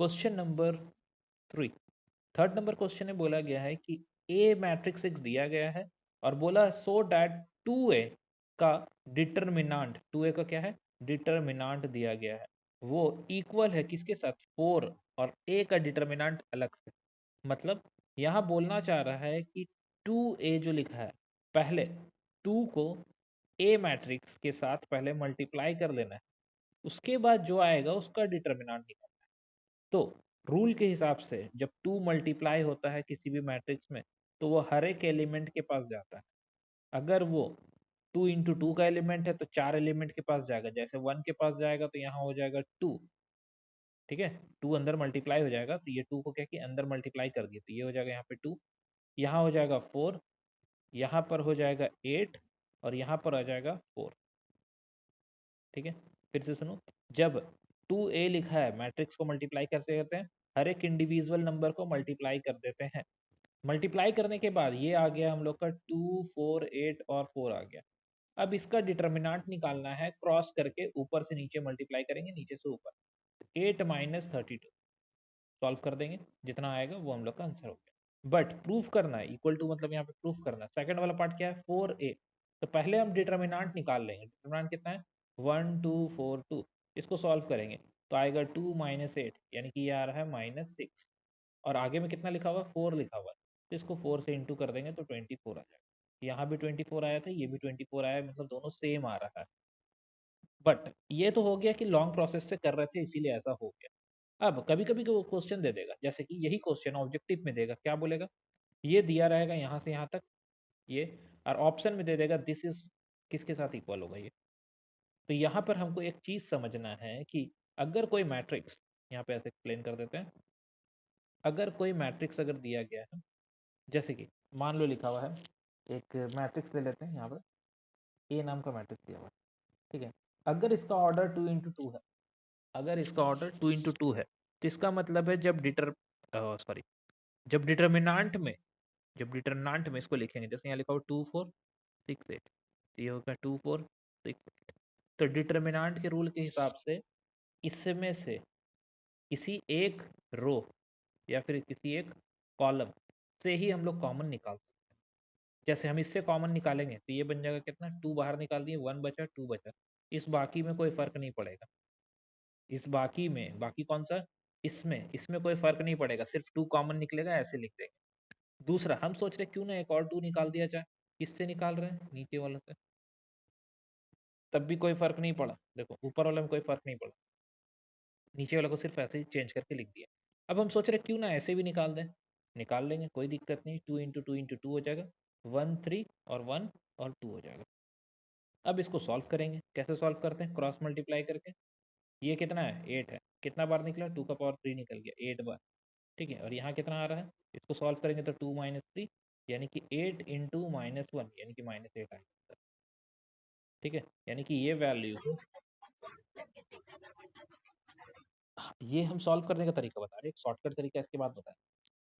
Question number 3, third number question में बोला गया है कि ए मैट्रिक्स एक दिया गया है और बोला सो डैट 2a का डिटरमिनेंट, 2a का क्या है, डिटरमिनेंट दिया गया है, वो इक्वल है किसके साथ, 4, और a का डिटरमिनेंट अलग से। मतलब यहाँ बोलना चाह रहा है कि 2a जो लिखा है, पहले 2 को a मैट्रिक्स के साथ पहले मल्टीप्लाई कर लेना है, उसके बाद जो आएगा उसका डिटरमिनेंट निकालना है। तो रूल के हिसाब से जब 2 मल्टीप्लाई होता है किसी भी मैट्रिक्स में तो वो हर एक एलिमेंट के पास जाता है। अगर वो 2 इंटू 2 का एलिमेंट है तो 4 एलिमेंट के पास जाएगा, जैसे 1 के पास जाएगा तो यहाँ हो जाएगा 2, ठीक है, 2 अंदर मल्टीप्लाई हो जाएगा तो ये 2 को क्या किया, अंदर मल्टीप्लाई कर दिया तो ये हो जाएगा यहाँ पे 2, यहाँ हो जाएगा 4, यहाँ पर हो जाएगा 8 और यहाँ पर आ जाएगा 4। ठीक है, फिर से सुनो, जब 2a लिखा है मैट्रिक्स को मल्टीप्लाई कैसे करते हैं, हर एक इंडिविजुअल नंबर को मल्टीप्लाई कर देते हैं। मल्टीप्लाई करने के बाद ये आ गया हम लोग का 2, 4, 8 और 4 आ गया। अब इसका डिटर्मिनेंट निकालना है, क्रॉस करके ऊपर से नीचे मल्टीप्लाई करेंगे, नीचे से ऊपर 8 माइनस 32 सॉल्व कर देंगे, जितना आएगा वो हम लोग का आंसर हो गया। बट प्रूफ करना है, इक्वल टू मतलब यहाँ पे प्रूफ करना है। सेकंड वाला पार्ट क्या है, 4a, तो पहले हम डिटर्मिनेंट निकाल लेंगे। डिटर्मिनेंट कितना है, 1 2 4 2, इसको सॉल्व करेंगे तो आएगा 2 माइनस 8, यानी कि ये आ रहा है -6, और आगे में कितना लिखा हुआ है, 4 लिखा हुआ है, तो इसको 4 से इंटू कर देंगे तो 24 आ जाएगा। यहाँ भी 24 आया था, ये भी 24 आया, मतलब दोनों सेम आ रहा है। बट ये तो हो गया कि लॉन्ग प्रोसेस से कर रहे थे इसीलिए ऐसा हो गया। अब कभी कभी वो क्वेश्चन दे देगा, जैसे कि यही क्वेश्चन ऑब्जेक्टिव में देगा, क्या बोलेगा, ये दिया रहेगा यहाँ से यहाँ तक ये, और ऑप्शन में दे देगा दिस इज किसके साथ इक्वल होगा ये। तो यहाँ पर हमको एक चीज समझना है कि अगर कोई मैट्रिक्स, यहाँ पे ऐसे एक्सप्लेन कर देते हैं, अगर कोई मैट्रिक्स अगर दिया गया है, जैसे कि मान लो लिखा हुआ है, एक मैट्रिक्स ले लेते हैं यहाँ पर, ए नाम का मैट्रिक्स दिया हुआ है, ठीक है, अगर इसका ऑर्डर 2 इंटू 2 है, अगर इसका ऑर्डर 2 इंटू 2 है, तो इसका मतलब है जब डिटर्मिनेंट में, जब डिटर्मिनेंट में इसको लिखेंगे, जैसे यहाँ लिखा हुआ 2 4 6 8, ये होगा 2 4 6 8, तो डिटर्मिनेंट के रूल के हिसाब से इसमें से किसी एक रो या फिर किसी एक कॉलम से ही हम लोग कॉमन निकाल सकते हैं। जैसे हम इससे कॉमन निकालेंगे तो ये बन जाएगा कितना, 2 बाहर निकाल दिए, 1 बचा, 2 बचा, इस बाकी में कोई फर्क नहीं पड़ेगा, इस बाकी में, बाकी कौन सा, इसमें, इसमें कोई फर्क नहीं पड़ेगा, सिर्फ 2 कॉमन निकलेगा, ऐसे लिख देंगे। दूसरा हम सोच रहे क्यों ना एक और 2 निकाल दिया जाए, किससे निकाल रहे हैं, नीचे वाले से, तब भी कोई फर्क नहीं पड़ा, देखो ऊपर वाले में कोई फर्क नहीं पड़ा, नीचे वाले को सिर्फ ऐसे ही चेंज करके लिख दिया। अब हम सोच रहे क्यों ना ऐसे भी निकाल दें, निकाल लेंगे, कोई दिक्कत नहीं, 2 इंटू 2 इंटू 2 हो जाएगा, 1 3 और 1 और 2 हो जाएगा। अब इसको सॉल्व करेंगे, कैसे सॉल्व करते हैं, क्रॉस मल्टीप्लाई करके, ये कितना है, 8 है, कितना बार निकला, 2 का पावर 3 निकल गया 8 बार, ठीक है, और यहाँ कितना आ रहा है, इसको सॉल्व करेंगे तो 2 माइनस 3, यानी कि 8 इंटू -1, यानी कि -8 आएगा, ठीक है, यानी कि ये वैल्यू, ये हम सॉल्व करने का तरीका बता रहे हैं, एक शॉर्टकट तरीका इसके बाद बताएं।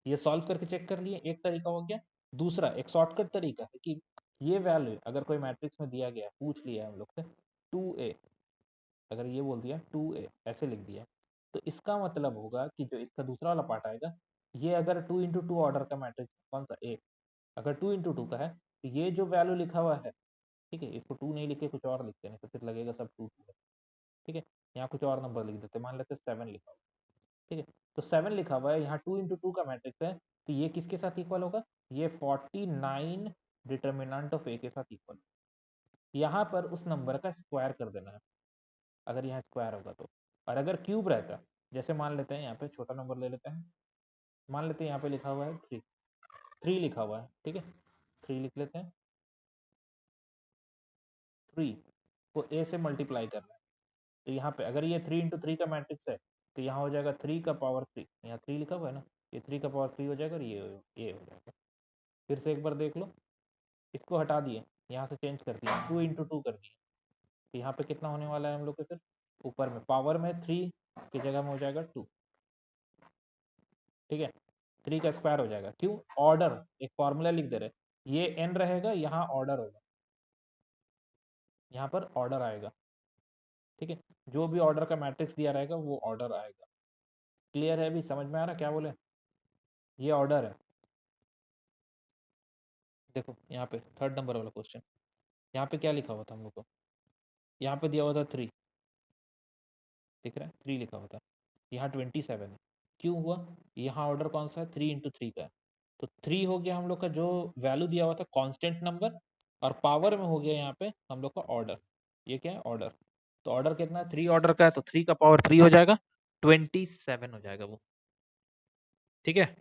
ये सॉल्व करके चेक कर लिए, एक तरीका हो गया। दूसरा एक शॉर्टकट तरीका है कि ये वैल्यू अगर कोई मैट्रिक्स में दिया गया, पूछ लिया हम लोग से 2a, अगर ये बोल दिया 2a ऐसे लिख दिया, तो इसका मतलब होगा कि जो इसका दूसरा वाला पार्ट आएगा, ये अगर 2 इंटू 2 ऑर्डर का मैट्रिक्स, कौन सा, ए, अगर 2 इंटू 2 का है तो ये जो वैल्यू लिखा हुआ है, ठीक है, इसको 2 नहीं लिख के कुछ और लिखते हैं, तो फिर लगेगा सब 2 है, ठीक है, यहाँ कुछ और नंबर लिख देते, मान लेते 7 लिखा हुआ, ठीक है, तो 7 लिखा हुआ है, यहाँ 2 इंटू 2 का मैट्रिक्स है, तो ये किसके साथ इक्वल होगा, ये 49 डिटर्मिनेंट ऑफ ए के साथ इक्वल। यहाँ पर उस नंबर का स्क्वायर कर देना है, अगर यहाँ स्क्वायर होगा तो, और अगर क्यूब रहता, जैसे मान लेते हैं यहाँ पे छोटा नंबर ले लेते हैं, मान लेते हैं यहाँ पे लिखा हुआ है 3, 3 लिखा हुआ है, ठीक है, 3 लिख लेते हैं, 3 को ए से मल्टीप्लाई करना है, तो यहाँ पे अगर ये 3 इंटू 3 का मैट्रिक्स है तो यहाँ हो जाएगा 3 का पावर 3, यहाँ 3 लिखा हुआ है ना, ये 3 का पावर 3 हो जाएगा और ये हो जाएगा। फिर से एक बार देख लो, इसको हटा दिए, यहाँ से चेंज कर दिया, 2 इंटू 2 कर दिए, तो यहाँ पे कितना होने वाला है हम लोग के, फिर ऊपर में पावर में 3 की जगह में हो जाएगा 2, ठीक है, 3 का स्क्वायर हो जाएगा, क्यों, ऑर्डर, एक फॉर्मूला लिख दे रहे, ये n रहेगा, यहाँ ऑर्डर होगा, यहाँ पर ऑर्डर आएगा, ठीक है, जो भी ऑर्डर का मैट्रिक्स दिया रहेगा वो ऑर्डर आएगा, क्लियर है? अभी समझ में आ रहा क्या बोले? ये ऑर्डर है। देखो यहाँ पे थर्ड नंबर वाला क्वेश्चन, यहाँ पे क्या लिखा हुआ था हम लोग को? यहाँ पे दिया हुआ था 3, दिख रहा है 3 लिखा हुआ था, यहाँ 27 है। क्यों हुआ? यहाँ ऑर्डर कौन सा है? 3 × 3 का है। तो 3 हो गया हम लोग का जो वैल्यू दिया हुआ था कांस्टेंट नंबर, और पावर में हो गया यहाँ पे हम लोग का ऑर्डर। ये क्या है? ऑर्डर। तो ऑर्डर कितना है? 3 ऑर्डर का है, तो 3 का पावर 3 हो जाएगा, 27 हो जाएगा वो। ठीक है।